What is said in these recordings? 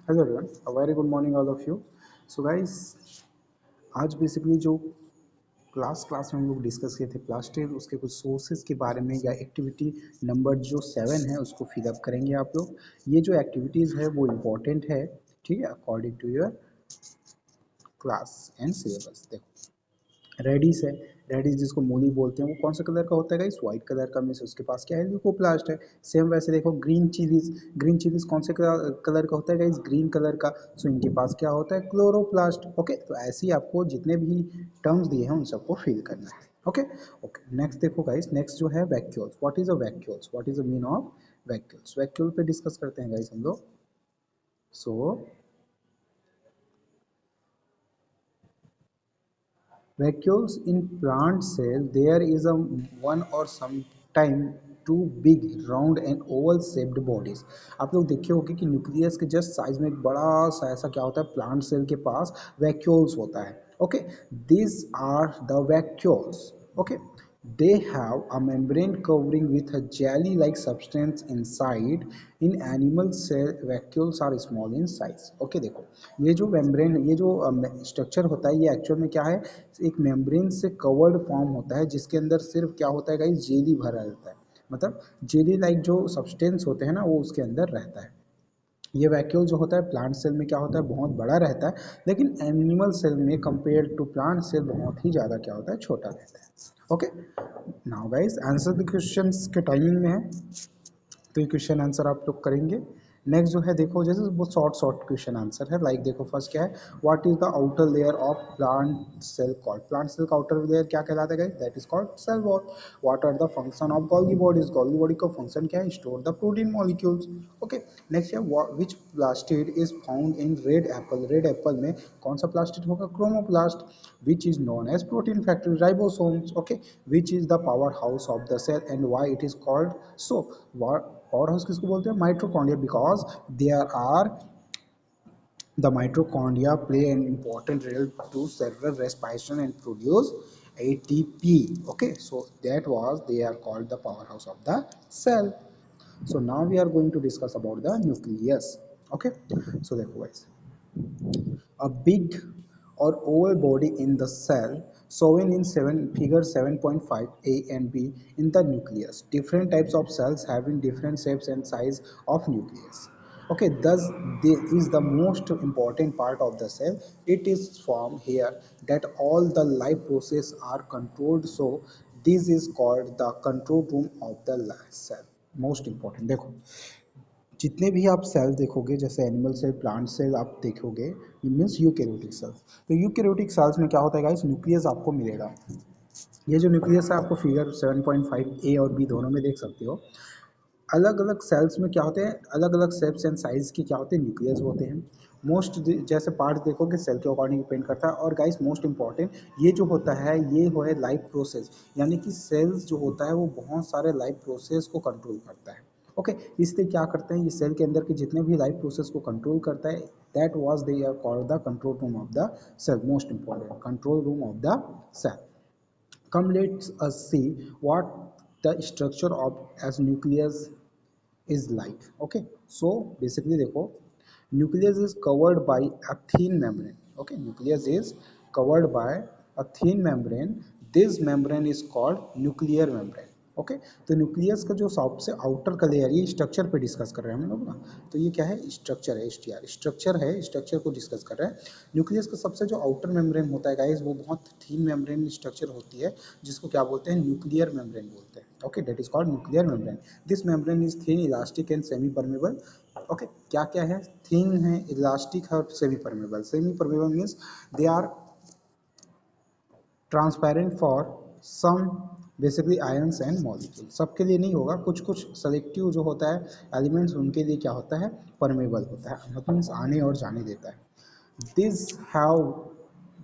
Hello everyone, a very good morning all of you. So guys, आज basically जो class में हम लोग डिस्कस किए थे प्लास्टिक, उसके कुछ सोर्सेज के बारे में या एक्टिविटी नंबर जो 7 है उसको फिलअप करेंगे आप लोग। ये जो एक्टिविटीज़ है वो इम्पोर्टेंट है, ठीक है, according to your class and syllabus. देखो, रेडिस है। रेडिस जिसको मूली बोलते हैं वो कौन सा कलर का होता है गाइस? व्हाइट कलर का। मीन्स उसके पास क्या है? ल्यूकोप्लास्ट है। सेम वैसे देखो ग्रीन चिलीज, ग्रीन चिलीज कौन से कलर का होता है गाइस? ग्रीन कलर का। सो इनके पास क्या होता है? क्लोरोप्लास्ट। ओके, तो ऐसे ही आपको जितने भी टर्म्स दिए हैं उन सबको फिल करना है। ओके ओके, नेक्स्ट देखो गाइस, नेक्स्ट जो है vacuoles. What is a vacuoles? What is the mean of vacuoles? Vacuole पे डिस्कस करते हैं गाइस हम लोग। सो vacuoles in plant cell, there is a one or sometime two big round and oval shaped bodies। आप लोग देखे होंगे कि न्यूक्लियस के जस्ट साइज में एक बड़ा सा ऐसा क्या होता है? प्लांट सेल के पास वैक्यूल्स होता है। Okay, these are the vacuoles। Okay, they have a membrane covering with a jelly like substance inside। in animal cell vacuoles are small in size। Okay, देखो ये जो मेम्ब्रेन, ये जो स्ट्रक्चर होता है, ये एक्चुअल में क्या है? एक मेम्ब्रेन से कवर्ड फॉर्म होता है जिसके अंदर सिर्फ क्या होता है गाइस? जेली भरा रहता है। मतलब जेली लाइक जो सब्सटेंस होते हैं ना, वो उसके अंदर रहता है। ये वैक्यूल जो होता है प्लांट सेल में क्या होता है? बहुत बड़ा रहता है। लेकिन एनिमल सेल में कंपेयर टू प्लांट सेल बहुत ही ज़्यादा क्या होता है? छोटा रहता है। Okay, now guys answer the questions के टाइमिंग में है, तो ये क्वेश्चन आंसर आप लोग करेंगे। नेक्स्ट जो है देखो, जैसे वो शॉर्ट शॉर्ट क्वेश्चन आंसर है। लाइक देखो, फर्स्ट क्या है? What is the outer layer of plant cell called? Plant cell का आउटर लेयर क्या कहलाता है? That is called cell wall. What are the function of Golgi bodies? Golgi body का function क्या है? Store the protein molecules. Okay, next है which plastid is found in red apple? Red apple में कौन सा प्लास्टिड होगा? Chromoplast. Which is known as protein factory? Ribosomes. Okay, which is the power house of the cell and why it is called so? Power house किसको बोलते हैं? Mitochondria, because there are the mitochondria play an important role to cellular respiration and produce ATP. Okay, so that was they are called the powerhouse of the cell. So now we are going to discuss about the nucleus. Okay, so देखो guys, a big or oval body in the cell shown in figure 7.5 a and b in the nucleus. Different types of cells having different shapes and size of nucleus. Okay, thus this is the most important part of the cell. It is from here that all the life process are controlled, so this is called the control room of the cell. Most important, देखो जितने भी आप cell देखोगे, जैसे animal cell, plant cell आप देखोगे, ये means eukaryotic cells. तो यूकैरियोटिक सेल्स में क्या होता है गाइस? न्यूक्लियस आपको मिलेगा। ये जो न्यूक्लियस है आपको फिगर 7.5 ए और बी दोनों में देख सकते हो। अलग अलग सेल्स में क्या होते हैं? अलग अलग शेप्स एंड साइज के क्या होते हैं? न्यूक्लियस होते हैं। मोस्ट जैसे पार्ट देखोगे सेल के अकॉर्डिंग डिपेंड करता है। और गाइस मोस्ट इंपॉर्टेंट, ये जो होता है ये है लाइफ प्रोसेस, यानी कि सेल्स जो होता है वो बहुत सारे लाइफ प्रोसेस को कंट्रोल करता है। ओके, इसलिए क्या करते हैं? ये सेल के अंदर के जितने भी लाइफ प्रोसेस को कंट्रोल करता है, that was they are called the control room of the cell. Most important, control room of the cell. Come, let's us see what the structure of as nucleus is like। okay, so basically देखो, nucleus is covered by a thin membrane। okay, nucleus is covered by a thin membrane। this membrane is called nuclear membrane। Okay, तो nucleus का जो सबसे outer का layer, ये structure पे discuss कर रहे हैं हम लोग ना। तो ये क्या है? स्ट्रक्चर है, STR स्ट्रक्चर है, स्ट्रक्चर को डिस्कस कर रहे हैं। न्यूक्लियस का सबसे जो आउटर मेम्ब्रेन होता है गाइस, वो बहुत थीन मेम्ब्रेन स्ट्रक्चर होती है, जिसको क्या बोलते हैं? न्यूक्लियर मेम्ब्रेन बोलते हैं। Okay, that is called nuclear membrane. This membrane is thin, elastic and semi permeable. Okay, क्या क्या है? थिन है, इलास्टिक है और semi permeable. Semi permeable means they are transparent for some basically ions and molecule. सबके लिए नहीं होगा, कुछ कुछ सेलेक्टिव जो होता है एलिमेंट्स, उनके लिए क्या होता है? परमेबल होता है, मतलब आने और जाने देता है। This have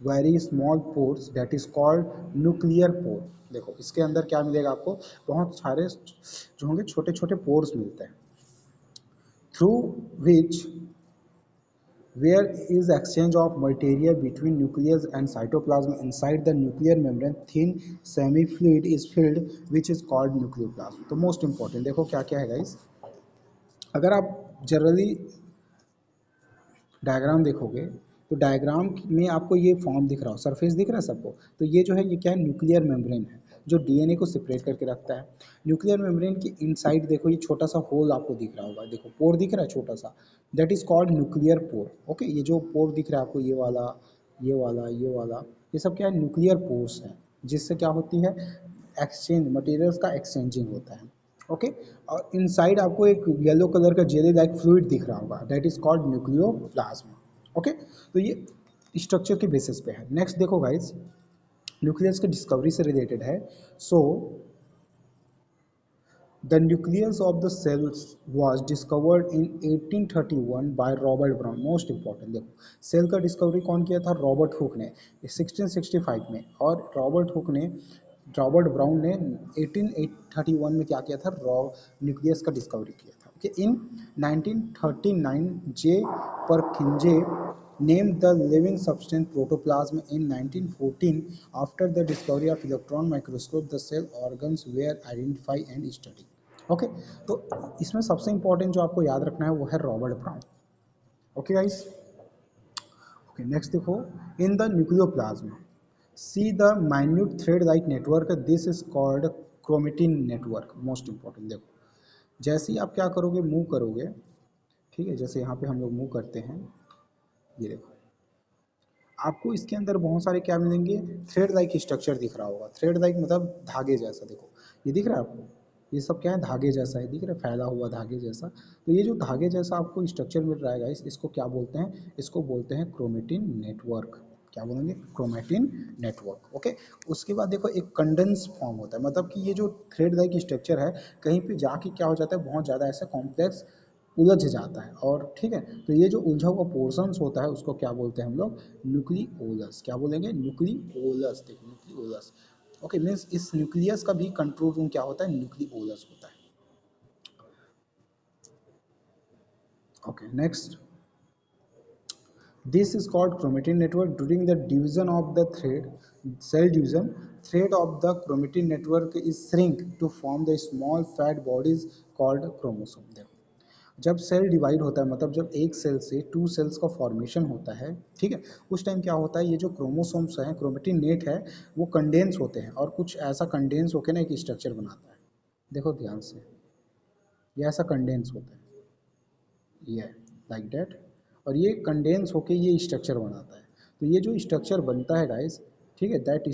very small pores that is called nuclear pore. देखो इसके अंदर क्या मिलेगा आपको? बहुत सारे जो होंगे छोटे छोटे पोर्स मिलते हैं, through which where is exchange of material between nucleus and cytoplasm inside the nuclear membrane thin semi fluid is filled which is called nucleoplasm। तो मोस्ट इंपॉर्टेंट देखो क्या क्या है गाइस। अगर आप जनरली डायग्राम देखोगे तो डायग्राम में आपको ये फॉर्म दिख रहा हो, सरफेस दिख रहा है सबको, तो ये जो है ये क्या है, न्यूक्लियर मेम्ब्रेन है जो डीएनए को सेपरेट करके रखता है। न्यूक्लियर मेम्ब्रेन की इनसाइड देखो ये छोटा सा होल आपको दिख रहा होगा, देखो पोर दिख रहा है छोटा सा, that is called nuclear pore. Okay, ये जो पोर दिख रहा है आपको, ये वाला, ये वाला, ये वाला, ये सब क्या है, न्यूक्लियर पोर्स है, जिससे क्या होती है, एक्सचेंज, मटेरियल्स का एक्सचेंजिंग होता है। ओके, और इनसाइड आपको एक येलो कलर का जेली लाइक फ्लूइड दिख रहा होगा, that is called nucleoplasm. Okay, तो ये स्ट्रक्चर के बेसिस पे है। नेक्स्ट देखो गाइस, न्यूक्लियस की डिस्कवरी से रिलेटेड है। So the nucleus of the cells was discovered in 1831 by Robert Brown. Most important, देखो सेल का डिस्कवरी कौन किया था, रॉबर्ट हुक ने 1665 में, और रॉबर्ट ब्राउन ने 1831 में क्या किया था, न्यूक्लियस का डिस्कवरी किया था। Okay, in 1939 J परकिंजे named the living substance protoplasm in 1914. After the discovery of electron microscope, the cell organs were identified and studied. Okay, तो इसमें सबसे इंपॉर्टेंट जो आपको याद रखना है वो है Robert Brown. Okay guys, okay next देखो, in the nucleoplasm see the minute thread like network, this is called chromatin network. Most important, देखो जैसे ही आप क्या करोगे, मूव करोगे, ठीक है, जैसे यहाँ पे हम लोग मूव करते हैं, ये देखो आपको इसके अंदर बहुत सारे क्या मिलेंगे, थ्रेड लाइक स्ट्रक्चर दिख रहा होगा। थ्रेड लाइक मतलब धागे जैसा, देखो ये दिख रहा है आपको, ये सब क्या है, धागे जैसा है, दिख रहा है, फैला हुआ धागे जैसा। तो ये जो धागे जैसा आपको स्ट्रक्चर मिल रहा है गाइस, इसको क्या बोलते हैं, इसको बोलते हैं क्रोमेटिन नेटवर्क। क्या बोलेंगे, क्रोमेटिन नेटवर्क। ओके, उसके बाद देखो एक कंडेंस फॉर्म होता है, मतलब कि ये जो थ्रेड लाइक स्ट्रक्चर है कहीं पे जाके क्या हो जाता है, बहुत ज़्यादा ऐसा कॉम्प्लेक्स उलझ जाता है, और ठीक है, तो ये जो उलझा हुआ पोर्शंस होता है उसको क्या बोलते हैं हम लोग, न्यूक्लियोलस। क्या बोलेंगे, न्यूक्लियोलस। देखो न्यूक्लियोलस, ओके, मीन्स इस न्यूक्लियस का भी कंट्रोल रूम क्या होता है, न्यूक्लियोलस होता है। Okay next, this is called chromatin network. During the division of the thread, cell division, thread of the chromatin network is shrink to form the small fat bodies called chromosome। देखो जब cell divide होता है, मतलब जब एक cell से to sales का formation होता है, ठीक है, उस टाइम क्या होता है, ये जो क्रोमोसोम्स हैं, क्रोमेटिन नेट है, वो कंडेंस होते हैं, और कुछ ऐसा कंडेंस होकर ना एक स्ट्रक्चर बनाता है। देखो ध्यान से, ये ऐसा कंडेंस होता है, ये लाइक दैट, और ये कंडेंस होके ये स्ट्रक्चर बनाता है। तो ये जो स्ट्रक्चर बनता है गाइस, ठीक है, that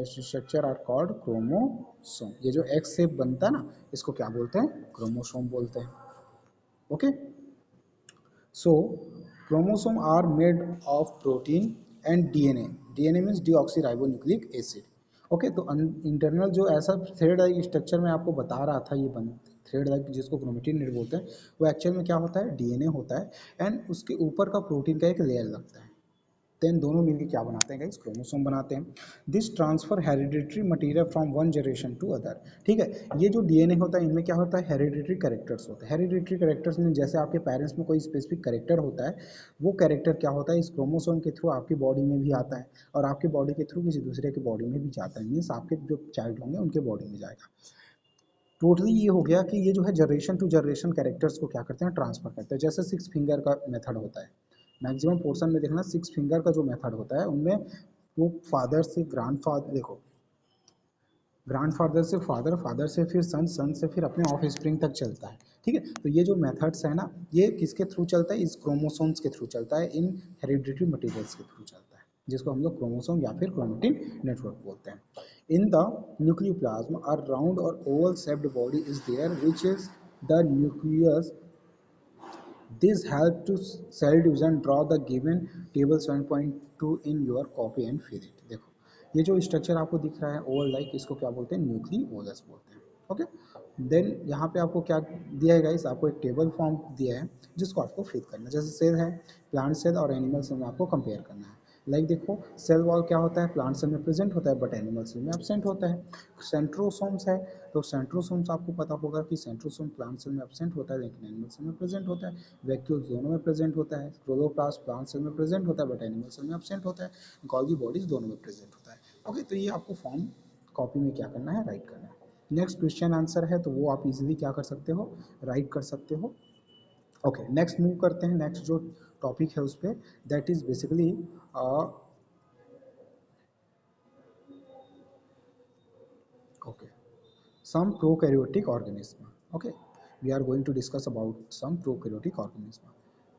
structure are called chromosome. ये जो एक्स शेप बनता है ना, इसको क्या बोलते हैं, क्रोमोसोम बोलते हैं। Okay, so chromosome are made of protein and DNA। DNA means deoxyribonucleic acid। Okay, तो इंटरनल जो ऐसा थ्रेड लाइक स्ट्रक्चर में आपको बता रहा था, ये बन थ्रेड लाइक जिसको क्रोमेटिन नेट बोलते हैं, वो एक्चुअल में क्या होता है, डीएनए होता है, एंड उसके ऊपर का प्रोटीन का एक लेयर लगता है, देन दोनों मिलकर क्या बनाते हैं गाइस, क्रोमोसोम बनाते हैं। This transfer hereditary material from one generation to other. ठीक है, ये जो डीएनए होता है इनमें क्या होता है, हेरिडिटरी कैरेक्टर्स होते हैं। हेरिडिटरी कैरेक्टर्स में जैसे आपके पेरेंट्स में कोई स्पेसिफिक कैरेक्टर होता है, वो कैरेक्टर क्या होता है, इस क्रोमोसोम के थ्रू आपकी बॉडी में भी आता है, और आपके बॉडी के थ्रू किसी दूसरे की बॉडी में भी जाता है, मीन्स आपके जो चाइल्ड होंगे उनके बॉडी में जाएगा। टोटली ये हो गया कि ये जो है जनरेशन टू जनरेशन कैरेक्टर्स को क्या करते हैं, ट्रांसफर करते हैं। जैसे सिक्स फिंगर का मेथड होता है, मैक्सिमम पोर्शन में देखना, सिक्स फिंगर का जो मेथड होता है उनमें वो फादर से ग्रैंड फादर, देखो ग्रैंडफादर से फादर, फादर से फिर सन, सन से फिर अपने ऑफ स्प्रिंग तक चलता है। ठीक है, तो ये जो मेथड्स है ना, ये किसके थ्रू चलता है, इस क्रोमोसोम्स के थ्रू चलता है, इन हेरिडिटरी मटेरियल्स के थ्रू चलता है, जिसको हम लोग क्रोमोसोम या फिर क्रोमेटिन नेटवर्क बोलते हैं। In the nucleoplasm a round और oval shaped body is there which is the nucleus. This help to cell division. Draw the given table 7.2 in your copy and fill it। देखो ये जो structure आपको दिख रहा है ओवल लाइक, इसको क्या बोलते हैं, न्यूक्लियोलस बोलते हैं। ओके, देन यहाँ पे आपको क्या दिया है गाइस, आपको एक टेबल फॉर्म दिया है जिसको आपको फिल करना है। जैसे सेल है, प्लांट सेल और एनिमल सेल में आपको कंपेयर करना है। लाइक देखो सेल वॉल क्या होता है, प्लांट सेल में प्रेजेंट होता है बट एनिमल सेल में एब्सेंट होता है। सेंट्रोसोम्स है, तो सेंट्रोसोम्स आपको पता होगा कि सेंट्रोसोम प्लांट सेल में एब्सेंट होता है लेकिन एनिमल सेल में प्रेजेंट होता है। वैक्यूल्स दोनों में प्रेजेंट होता है। क्लोरोप्लास्ट प्लांट सेल में प्रेजेंट होता है बट एनिमल सेल में एब्सेंट होता है। गॉल्गी बॉडीज दोनों में प्रेजेंट होता है। ओके, तो ये आपको फॉर्म कॉपी में क्या करना है, राइट करना है। नेक्स्ट क्वेश्चन आंसर है, तो वो आप इजीली क्या कर सकते हो, राइट कर सकते हो। ओके, नेक्स्ट मूव करते हैं, नेक्स्ट जो टॉपिक है उस पर, that is basically okay, some prokaryotic organism. Okay, we are going to discuss about some prokaryotic organism.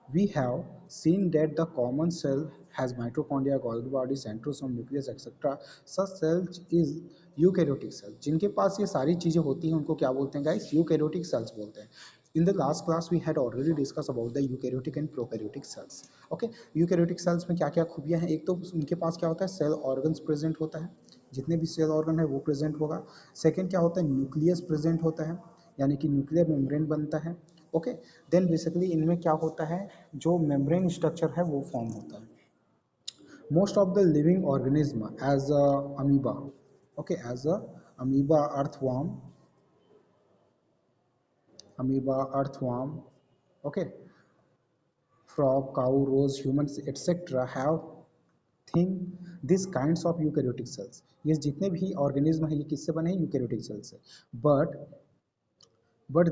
We have seen that the common cell has mitochondria, Golgi body, centrosome, nucleus, etc. Such cells is eukaryotic cells. जिनके पास ये सारी चीजें होती हैं उनको क्या बोलते हैं गाइस? यूकैरियोटिक सेल्स बोलते हैं. In the last class we had already discussed about the eukaryotic and prokaryotic cells. Okay, eukaryotic cells में क्या क्या खूबियां हैं? एक तो उनके पास क्या होता है? सेल ऑर्गन्स प्रेजेंट होता है, जितने भी सेल ऑर्गन है वो प्रेजेंट होगा. सेकेंड क्या होता है? न्यूक्लियस प्रेजेंट होता है, यानी कि न्यूक्लियर मेम्ब्रेन बनता है. ओके, देन बेसिकली इनमें क्या होता है? जो मेम्ब्रेन स्ट्रक्चर है वो फॉर्म होता है. Most of the living organism as a amoeba, okay, as a amoeba, earthworm, okay, frog, cow, rose, humans, etc. have think this kinds of eukaryotic cells. ये जितने भी ऑर्गेनिज्म है ये किससे बने हैं? यूकैरियोटिक सेल से. But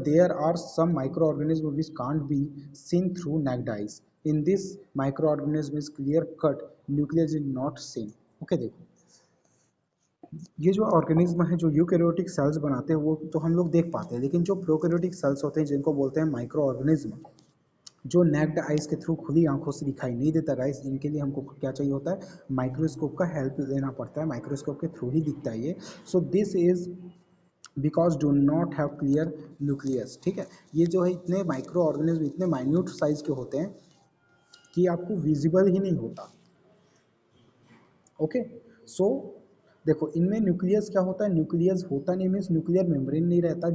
there are some microorganisms which can't be seen through naked eyes. In this microorganism is clear cut nucleus is not seen. Okay, देखो ये जो ऑर्गेनिज्म है जो यूकैरियोटिक सेल्स बनाते हैं वो तो हम लोग देख पाते हैं, लेकिन जो प्रोकैरियोटिक सेल्स होते हैं जिनको बोलते हैं माइक्रो ऑर्गेनिज्म, जो नेक्ड आइज के थ्रू खुली आंखों से दिखाई नहीं देता गाइस, इनके लिए हमको क्या चाहिए होता है? माइक्रोस्कोप का हेल्प लेना पड़ता है, माइक्रोस्कोप के थ्रू ही दिखता है ये. So this is because do not have clear nucleus. ठीक है, ये जो है इतने माइक्रो ऑर्गेनिज्म इतने माइन्यूट साइज के होते हैं कि आपको विजिबल ही नहीं होता. ओके, सो देखो इनमें न्यूक्लियस क्या होता है? न्यूक्लियस होता नहीं मीन्स न्यूक्लियर मेम्ब्रेन नहीं रहता,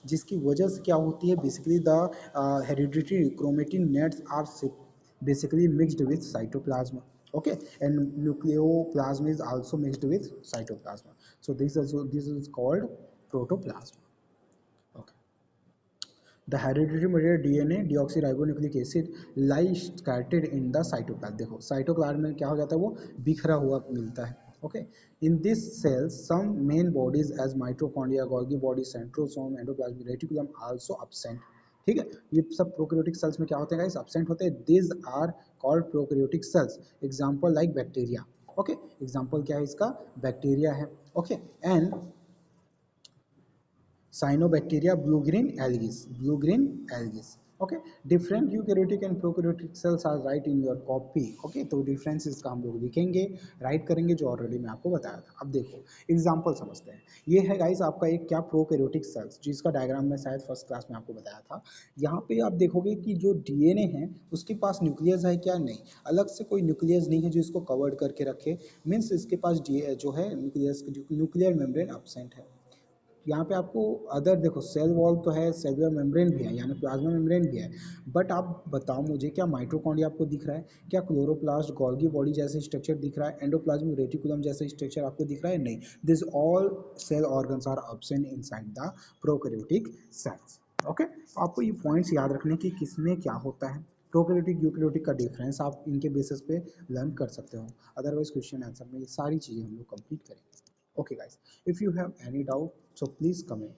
जिसकी वजह से क्या होती है? Basically the hereditary chromatin nets are basically mixed with cytoplasm. Okay, and nucleoplasm is also mixed with cytoplasm. So this is called protoplasm. Okay, the hereditary material DNA deoxyribonucleic acid lies scattered in the cytoplasm. देखो cytoplasm में क्या हो जाता है? वो बिखरा हुआ मिलता है. Okay, in this cell some main bodies as mitochondria, Golgi body, centrosome, endoplasmic reticulum also absent. ठीक है, ये सब प्रोकैरियोटिक सेल्स में क्या होते हैं गाइस? एब्सेंट होते हैं. These are called prokaryotic cells. Example like bacteria. Okay, example क्या है इसका? बैक्टीरिया है. Okay, and cyanobacteria, blue green algae. Okay, different eukaryotic and prokaryotic cells are right in your copy. Okay, तो difference इसका हम लोग लिखेंगे, राइट करेंगे जो ऑलरेडी मैं आपको बताया था. अब देखो एग्जांपल समझते हैं. ये है गाइस आपका एक क्या? प्रोकैरियोटिक सेल्स, जिसका डायग्राम मैं शायद फर्स्ट क्लास में आपको बताया था. यहाँ पे आप देखोगे कि जो डीएनए है उसके पास न्यूक्लियस है क्या? नहीं, अलग से कोई न्यूक्लियस नहीं है जो इसको कवर्ड करके रखे. मीन्स इसके पास जो है न्यूक्लियस, न्यूक्लियर मेम्ब्रेन एब्सेंट है. यहाँ पे आपको अदर देखो सेल वॉल तो है, सेलुलर मेम्ब्रेन भी है, यानी प्लाज्मा मेम्ब्रेन भी है. बट आप बताओ मुझे, क्या माइटोकॉन्ड्रिया आपको दिख रहा है? क्या क्लोरोप्लास्ट, गोल्गी बॉडी जैसे स्ट्रक्चर दिख रहा है? एंडोप्लाज्मिक रेटिकुलम जैसे स्ट्रक्चर आपको दिख रहा है? नहीं. This all cell organs are absent inside the prokaryotic cells. Okay, तो आपको ये पॉइंट्स याद रखने की किसमें क्या होता है. प्रोकैरियोटिक यूकैरियोटिक का डिफरेंस आप इनके बेसिस पे लर्न कर सकते हो. अदरवाइज क्वेश्चन आंसर में ये सारी चीज़ें हम लोग कंप्लीट करेंगे. Okay guys, if you have any doubt so please comment.